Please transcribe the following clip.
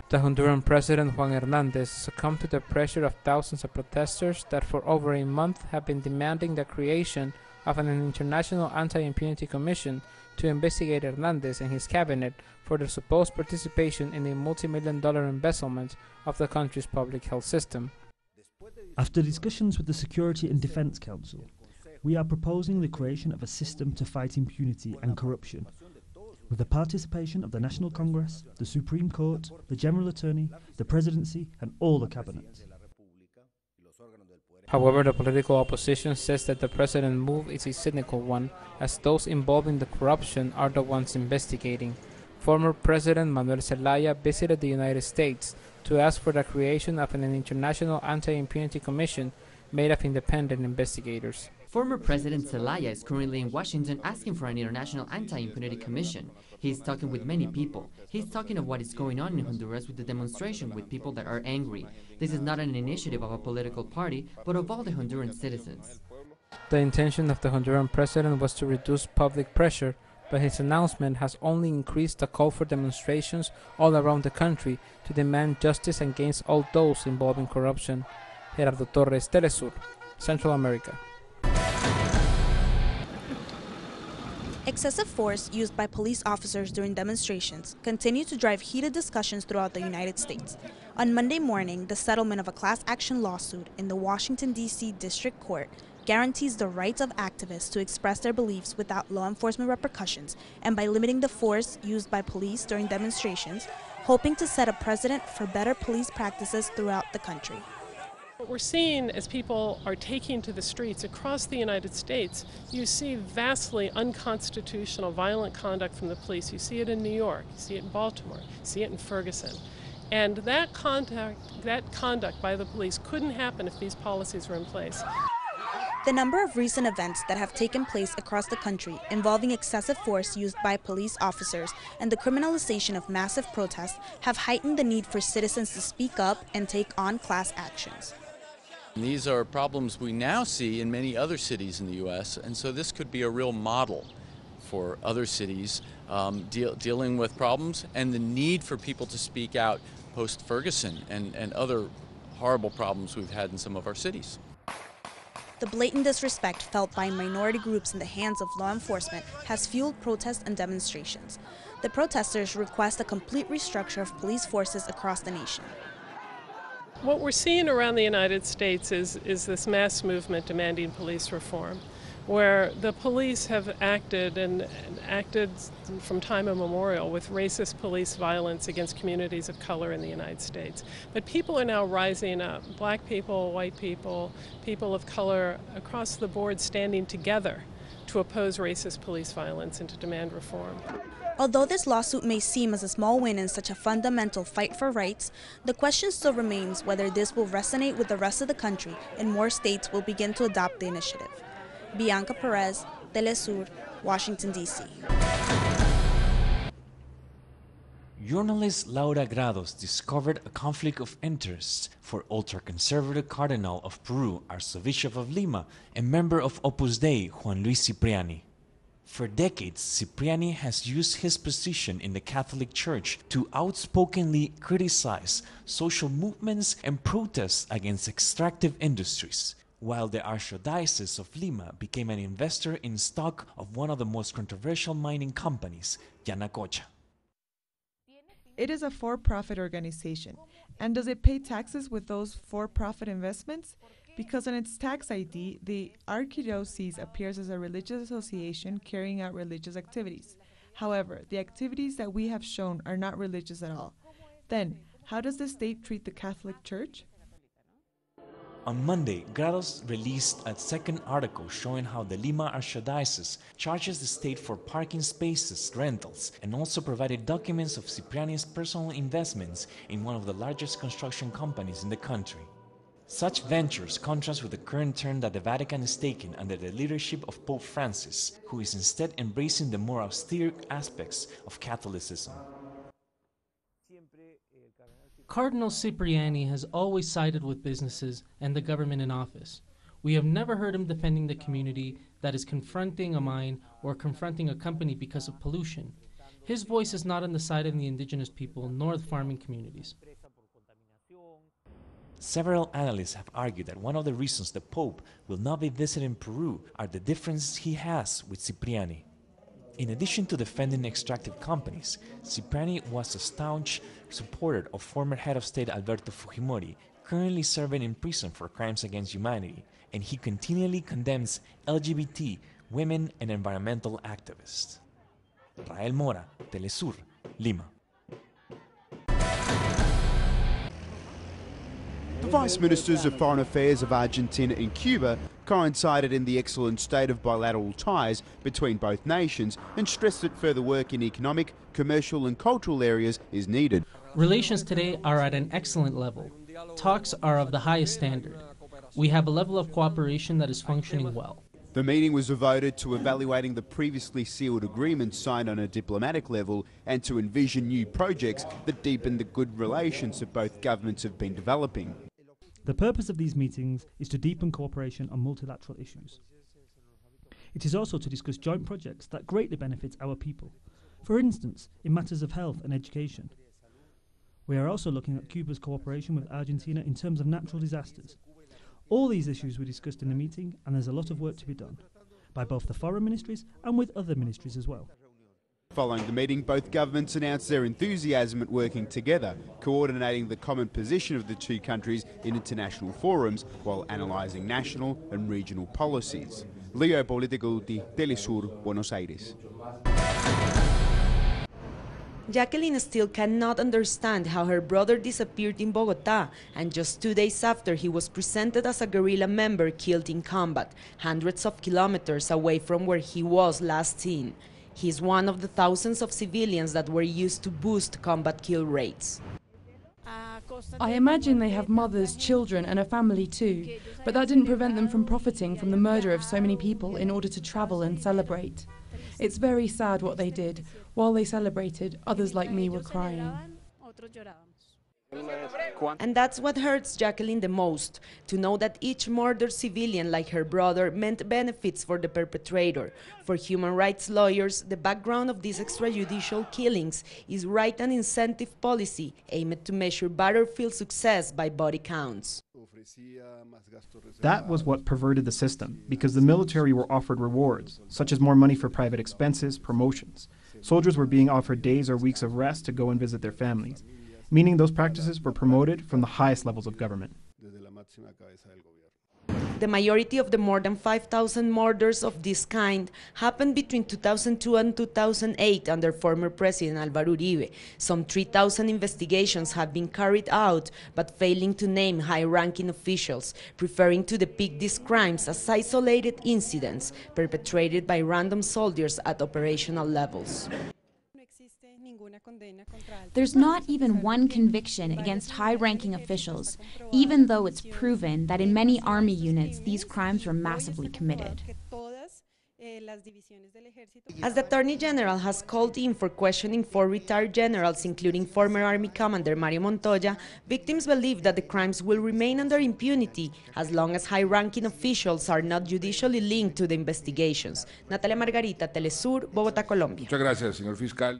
The Honduran President Juan Hernandez succumbed to the pressure of thousands of protesters that for over a month have been demanding the creation of an international anti-impunity commission to investigate Hernandez and his cabinet for their supposed participation in a multi-million-dollar embezzlement of the country's public health system. After discussions with the Security and Defense Council, we are proposing the creation of a system to fight impunity and corruption, with the participation of the National Congress, the Supreme Court, the General Attorney, the Presidency, and all the Cabinet. However, the political opposition says that the president's move is a cynical one, as those involved in the corruption are the ones investigating. Former President Manuel Zelaya visited the United States to ask for the creation of an international anti-impunity commission made of independent investigators. Former President Zelaya is currently in Washington asking for an international anti-impunity commission. He's talking with many people. He's talking of what is going on in Honduras with the demonstration with people that are angry. This is not an initiative of a political party, but of all the Honduran citizens. The intention of the Honduran president was to reduce public pressure, but his announcement has only increased the call for demonstrations all around the country to demand justice against all those involved in corruption. Gerardo Torres, teleSUR, Central America. Excessive force used by police officers during demonstrations continue to drive heated discussions throughout the United States. On Monday morning, the settlement of a class action lawsuit in the Washington, D.C. District Court guarantees the rights of activists to express their beliefs without law enforcement repercussions and by limiting the force used by police during demonstrations, hoping to set a precedent for better police practices throughout the country. What we're seeing as people are taking to the streets across the United States, you see vastly unconstitutional violent conduct from the police. You see it in New York, you see it in Baltimore, you see it in Ferguson. And that conduct by the police couldn't happen if these policies were in place. The number of recent events that have taken place across the country involving excessive force used by police officers and the criminalization of massive protests have heightened the need for citizens to speak up and take on class actions. These are problems we now see in many other cities in the U.S., and so this could be a real model for other cities dealing with problems and the need for people to speak out post-Ferguson and other horrible problems we've had in some of our cities. The blatant disrespect felt by minority groups in the hands of law enforcement has fueled protests and demonstrations. The protesters request a complete restructure of police forces across the nation. What we're seeing around the United States is this mass movement demanding police reform, where the police have acted from time immemorial with racist police violence against communities of color in the United States. But people are now rising up, black people, white people, people of color across the board standing together to oppose racist police violence and to demand reform. Although this lawsuit may seem as a small win in such a fundamental fight for rights, the question still remains whether this will resonate with the rest of the country and more states will begin to adopt the initiative. Bianca Perez, teleSUR, Washington, D.C. Journalist Laura Grados discovered a conflict of interest for ultra-conservative Cardinal of Peru, Archbishop of Lima, and member of Opus Dei, Juan Luis Cipriani. For decades, Cipriani has used his position in the Catholic Church to outspokenly criticize social movements and protests against extractive industries, while the Archdiocese of Lima became an investor in stock of one of the most controversial mining companies, Yanacocha. It is a for-profit organization. And does it pay taxes with those for-profit investments? Because on its tax ID, the Archdiocese appears as a religious association carrying out religious activities. However, the activities that we have shown are not religious at all. Then, how does the state treat the Catholic Church? On Monday, Grados released a second article showing how the Lima Archdiocese charges the state for parking spaces, rentals, and also provided documents of Cipriani's personal investments in one of the largest construction companies in the country. Such ventures contrast with the current turn that the Vatican is taking under the leadership of Pope Francis, who is instead embracing the more austere aspects of Catholicism. Cardinal Cipriani has always sided with businesses and the government in office. We have never heard him defending the community that is confronting a mine or confronting a company because of pollution. His voice is not on the side of the indigenous people nor the farming communities. Several analysts have argued that one of the reasons the Pope will not be visiting Peru are the differences he has with Cipriani. In addition to defending extractive companies, Cipriani was a staunch supporter of former head of state Alberto Fujimori, currently serving in prison for crimes against humanity, and he continually condemns LGBT, women, and environmental activists. Rael Mora, TeleSUR, Lima. The Vice Ministers of Foreign Affairs of Argentina and Cuba coincided in the excellent state of bilateral ties between both nations and stressed that further work in economic, commercial and cultural areas is needed. Relations today are at an excellent level. Talks are of the highest standard. We have a level of cooperation that is functioning well. The meeting was devoted to evaluating the previously sealed agreements signed on a diplomatic level and to envision new projects that deepen the good relations that both governments have been developing. The purpose of these meetings is to deepen cooperation on multilateral issues. It is also to discuss joint projects that greatly benefit our people, for instance, in matters of health and education. We are also looking at Cuba's cooperation with Argentina in terms of natural disasters. All these issues were discussed in the meeting, and there's a lot of work to be done, by both the foreign ministries and with other ministries as well. Following the meeting, both governments announced their enthusiasm at working together, coordinating the common position of the two countries in international forums while analysing national and regional policies. Leo Politico de TeleSUR, Buenos Aires. Jacqueline still cannot understand how her brother disappeared in Bogotá, and just 2 days after he was presented as a guerrilla member killed in combat, hundreds of kilometers away from where he was last seen. He is one of the thousands of civilians that were used to boost combat kill rates. I imagine they have mothers, children and a family too, but that didn't prevent them from profiting from the murder of so many people in order to travel and celebrate. It's very sad what they did. While they celebrated, others like me were crying. And that's what hurts Jacqueline the most, to know that each murdered civilian like her brother meant benefits for the perpetrator. For human rights lawyers, the background of these extrajudicial killings is right and incentive policy aimed to measure battlefield success by body counts. That was what perverted the system, because the military were offered rewards, such as more money for private expenses, promotions. Soldiers were being offered days or weeks of rest to go and visit their families, meaning those practices were promoted from the highest levels of government. The majority of the more than 5,000 murders of this kind happened between 2002 and 2008 under former President Álvaro Uribe. Some 3,000 investigations have been carried out, but failing to name high-ranking officials, preferring to depict these crimes as isolated incidents perpetrated by random soldiers at operational levels. There's not even one conviction against high-ranking officials, even though it's proven that in many army units these crimes were massively committed. As the Attorney General has called in for questioning 4 retired generals, including former Army Commander Mario Montoya, victims believe that the crimes will remain under impunity as long as high-ranking officials are not judicially linked to the investigations. Natalia Margarita, TeleSUR, Bogotá, Colombia. Muchas gracias, señor fiscal.